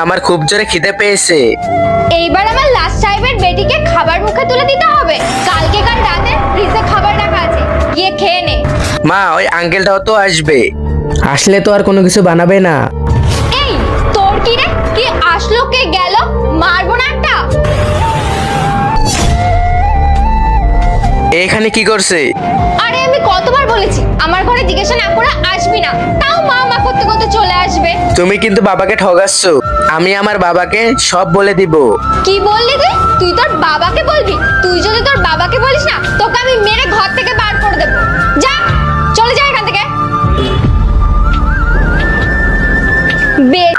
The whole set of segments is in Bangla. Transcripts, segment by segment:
আমার খুব জোরে খিদে পেয়েছে। এইবার আমার লাস্ট সাহেবের বেটিকে খাবার মুখে তুলে দিতে হবে। কালকে কার রাতে ফ্রিজে খাবার রাখা আছে, গিয়ে খেয়ে নে। মা ওই আঙ্কেলটাও তো আসবে। আসলে তো আর কোনো কিছু বানাবে না। এই তোর কি রে, কি আসলো কে গেল, মারবো না একটা। এখানে কি করছে? আরে আমি কতবার বলেছি আমার ঘরে জিজ্ঞাসা না করে আসবি না, তাও মা মা করতে করতে চলে আসবে। তুমি কিন্তু বাবাকে ঠগাচ্ছ। আমি আমার বাবাকে সব বলে দিব। কি বললি তুই? তুই তোর বাবাকে বলবি? তুই যদি তোর বাবাকে বলিস না, তোকে আমি মেরে ঘর থেকে বার করে দেবো। যা, চলে যা এখান থেকে।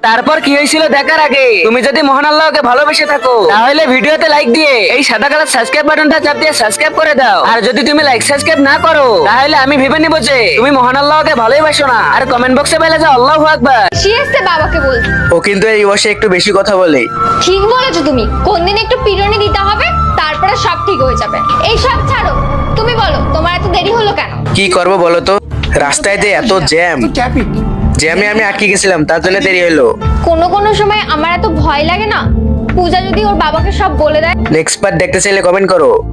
তারপর কি হয়েছিল দেখার আগে তুমি যদি মহান আল্লাহকে ভালোবেসে থাকো তাহলে ভিডিওতে লাইক দিয়ে এই সাদা কালার সাবস্ক্রাইব বাটনটা চাপ দিয়ে সাবস্ক্রাইব করে দাও। আর যদি তুমি লাইক সাবস্ক্রাইব না করো তাহলে আমি ভেবে নিব যে তুমি মহান আল্লাহকে ভালোবাসো না। আর কমেন্ট বক্সে বলে যাও আল্লাহু আকবার। শিয়েছে বাবাকে বল। ও কিন্তু এই বয়সে একটু বেশি কথা বলে। ঠিক বলেছো তুমি, কোন দিন একটু পিরনি দিতে হবে, তারপরে সব ঠিক হয়ে যাবে। এই সব ছাড়ো, তুমি বলো তোমার এত দেরি হলো কেন? কি করব বলো তো, রাস্তায় যে এত জ্যাম, জ্যামে আমি আটকে গেছিলাম, তার জন্য দেরি হলো। কোনো সময় আমার এত ভয় লাগে না, পূজা যদি ওর বাবাকে সব বলে দেয়। নেক্সট পার্ট দেখতে চাইলে কমেন্ট করো।